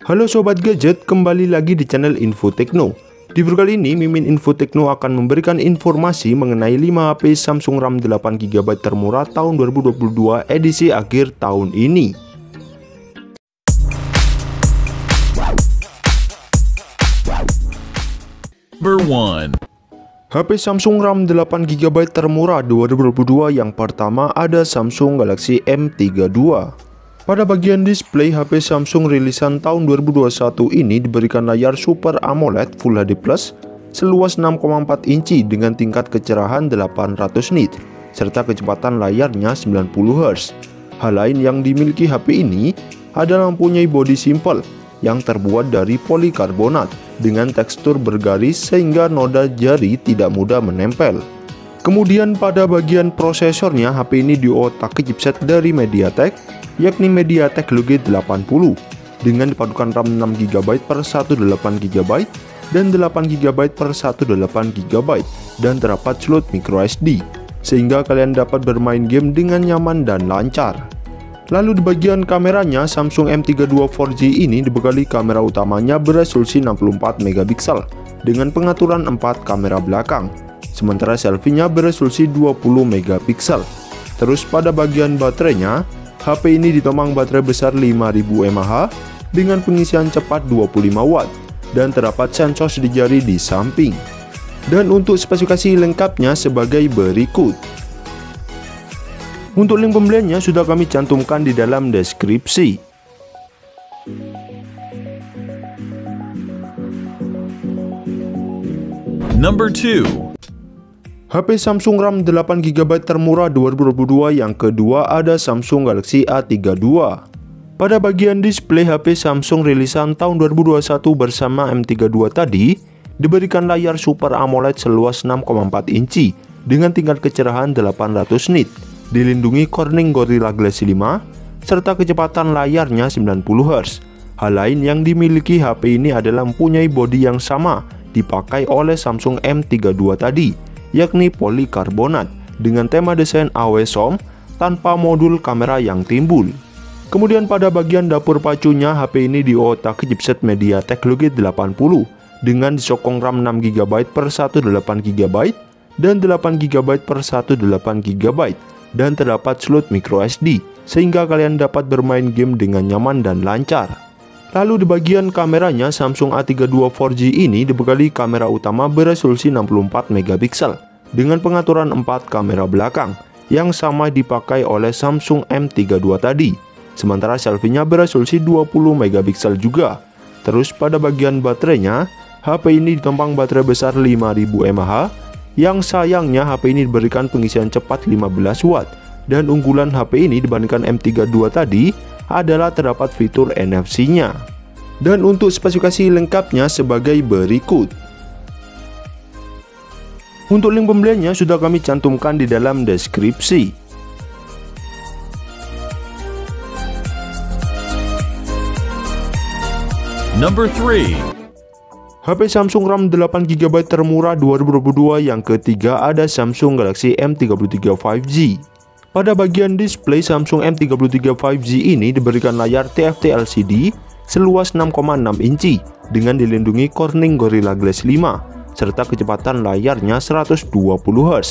Halo Sobat Gadget, kembali lagi di channel Info Tekno. Di video kali ini, Mimin Info Tekno akan memberikan informasi mengenai 5 HP Samsung RAM 8GB termurah tahun 2022 edisi akhir tahun ini. Number 1. HP Samsung RAM 8GB termurah 2022 yang pertama ada Samsung Galaxy M32. Pada bagian display, HP Samsung rilisan tahun 2021 ini diberikan layar Super AMOLED Full HD Plus seluas 6,4 inci dengan tingkat kecerahan 800 nit serta kecepatan layarnya 90 Hz. Hal lain yang dimiliki HP ini adalah mempunyai bodi simple yang terbuat dari polikarbonat dengan tekstur bergaris sehingga noda jari tidak mudah menempel. Kemudian pada bagian prosesornya, HP ini diotak chipset dari MediaTek, yakni MediaTek Helio G80 dengan dipadukan RAM 6GB per 128GB dan 8GB per 128GB dan terdapat slot microSD sehingga kalian dapat bermain game dengan nyaman dan lancar. Lalu di bagian kameranya, Samsung M32 4G ini dibekali kamera utamanya beresolusi 64MP dengan pengaturan 4 kamera belakang, sementara selfie-nya beresolusi 20MP. Terus pada bagian baterainya, HP ini ditopang baterai besar 5000 mAh dengan pengisian cepat 25W dan terdapat sensor sidik jari di samping. Dan untuk spesifikasi lengkapnya sebagai berikut. Untuk link pembeliannya sudah kami cantumkan di dalam deskripsi. Number 2. HP Samsung RAM 8GB termurah 2022 yang kedua ada Samsung Galaxy A32. Pada bagian display, HP Samsung rilisan tahun 2021 bersama M32 tadi diberikan layar Super AMOLED seluas 6,4 inci dengan tingkat kecerahan 800 nit, dilindungi Corning Gorilla Glass 5 serta kecepatan layarnya 90 Hz. Hal lain yang dimiliki HP ini adalah mempunyai bodi yang sama dipakai oleh Samsung M32 tadi, yakni polikarbonat dengan tema desain AWSOM tanpa modul kamera yang timbul. Kemudian pada bagian dapur pacunya, HP ini diotak chipset MediaTek Helio G80 dengan disokong RAM 6GB per 128GB dan 8GB per 128GB dan terdapat slot microSD sehingga kalian dapat bermain game dengan nyaman dan lancar. Lalu di bagian kameranya, Samsung A32 4G ini dibekali kamera utama beresolusi 64MP dengan pengaturan 4 kamera belakang yang sama dipakai oleh Samsung M32 tadi. Sementara selfie-nya beresolusi 20MP juga. Terus pada bagian baterainya, HP ini ditopang baterai besar 5000 mAh yang sayangnya HP ini diberikan pengisian cepat 15W. Dan unggulan HP ini dibandingkan M32 tadi adalah terdapat fitur NFC-nya. Dan untuk spesifikasi lengkapnya sebagai berikut. Untuk link pembeliannya sudah kami cantumkan di dalam deskripsi. Number 3. HP Samsung RAM 8GB termurah 2022 yang ketiga ada Samsung Galaxy M33 5G. Pada bagian display, Samsung M33 5G ini diberikan layar TFT LCD seluas 6,6 inci dengan dilindungi Corning Gorilla Glass 5 serta kecepatan layarnya 120Hz.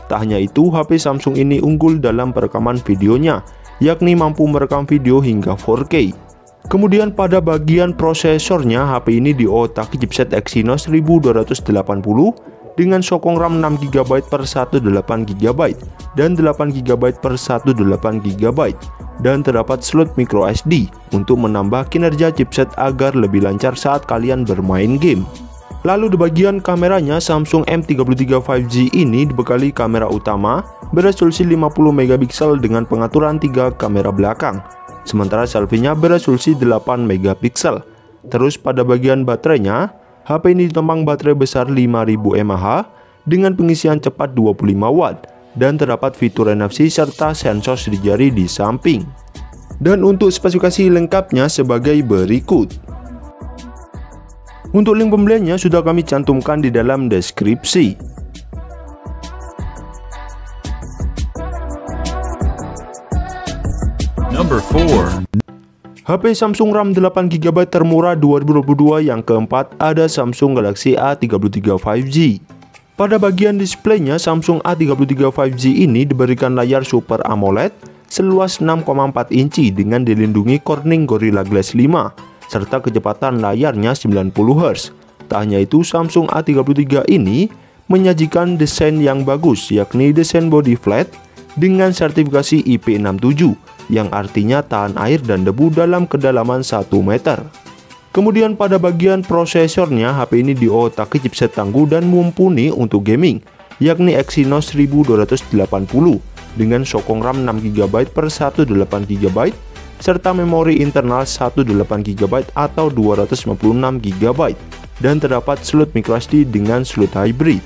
Tak hanya itu, HP Samsung ini unggul dalam perekaman videonya, yakni mampu merekam video hingga 4K. Kemudian pada bagian prosesornya, HP ini diotak chipset Exynos 1280 dengan sokong RAM 6GB per 128GB dan 8GB per 128GB dan terdapat slot microSD untuk menambah kinerja chipset agar lebih lancar saat kalian bermain game. Lalu di bagian kameranya, Samsung M33 5G ini dibekali kamera utama beresolusi 50MP dengan pengaturan 3 kamera belakang, sementara selfie-nya beresolusi 8MP. Terus pada bagian baterainya, HP ini ditopang baterai besar 5000 mAh dengan pengisian cepat 25W dan terdapat fitur NFC serta sensor sidik jari di samping. Dan untuk spesifikasi lengkapnya sebagai berikut. Untuk link pembeliannya sudah kami cantumkan di dalam deskripsi. Number 4. HP Samsung RAM 8GB termurah 2022 yang keempat ada Samsung Galaxy A33 5G. Pada bagian displaynya, Samsung A33 5G ini diberikan layar Super AMOLED seluas 6,4 inci dengan dilindungi Corning Gorilla Glass 5 serta kecepatan layarnya 90 Hz. Tak hanya itu, Samsung A33 ini menyajikan desain yang bagus, yakni desain body flat dengan sertifikasi IP67 yang artinya tahan air dan debu dalam kedalaman 1 meter. Kemudian pada bagian prosesornya, HP ini diotaki chipset tangguh dan mumpuni untuk gaming, yakni Exynos 1280 dengan sokong RAM 6GB per 128GB serta memori internal 18GB atau 256GB dan terdapat slot microSD dengan slot hybrid.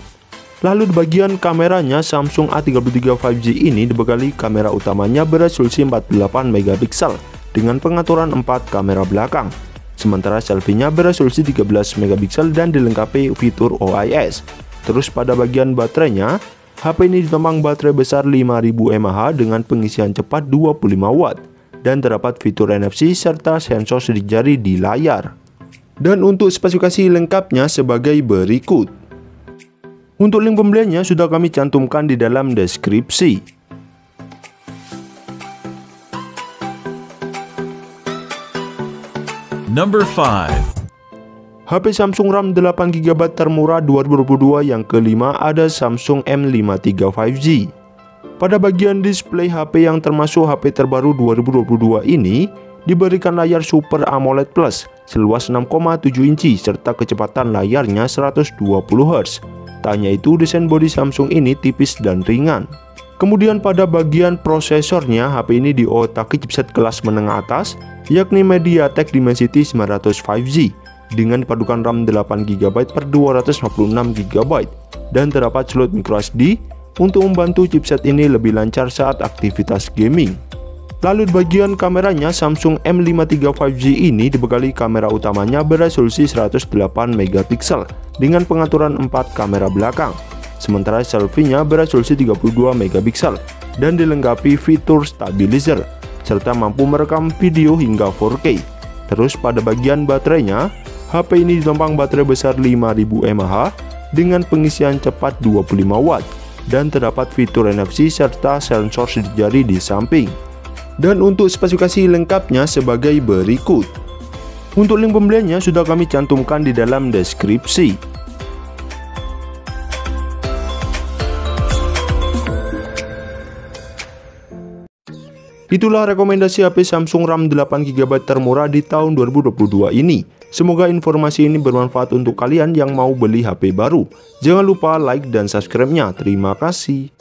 Lalu di bagian kameranya, Samsung A33 5G ini dibekali kamera utamanya beresolusi 48MP dengan pengaturan 4 kamera belakang. Sementara selfie-nya beresolusi 13MP dan dilengkapi fitur OIS. Terus pada bagian baterainya, HP ini ditopang baterai besar 5000 mAh dengan pengisian cepat 25W dan terdapat fitur NFC serta sensor sidik jari di layar. Dan untuk spesifikasi lengkapnya sebagai berikut. Untuk link pembeliannya sudah kami cantumkan di dalam deskripsi. Number 5. HP Samsung RAM 8GB termurah 2022 yang kelima ada Samsung M53 5G. Pada bagian display HP yang termasuk HP terbaru 2022 ini diberikan layar Super AMOLED Plus seluas 6,7 inci serta kecepatan layarnya 120 Hz. Tak hanya itu, desain bodi Samsung ini tipis dan ringan. Kemudian pada bagian prosesornya, HP ini diotaki chipset kelas menengah atas, yakni MediaTek Dimensity 900 5G dengan padukan RAM 8GB per 256GB dan terdapat slot microSD untuk membantu chipset ini lebih lancar saat aktivitas gaming. Lalu di bagian kameranya, Samsung M53 5G ini dibekali kamera utamanya beresolusi 108MP dengan pengaturan 4 kamera belakang. Sementara selfie-nya beresolusi 32MP dan dilengkapi fitur stabilizer serta mampu merekam video hingga 4K. Terus pada bagian baterainya, HP ini ditopang baterai besar 5000 mAh dengan pengisian cepat 25W dan terdapat fitur NFC serta sensor sidik jari di samping. Dan untuk spesifikasi lengkapnya sebagai berikut. Untuk link pembeliannya sudah kami cantumkan di dalam deskripsi. Itulah rekomendasi HP Samsung RAM 8GB termurah di tahun 2022 ini. Semoga informasi ini bermanfaat untuk kalian yang mau beli HP baru. Jangan lupa like dan subscribe-nya. Terima kasih.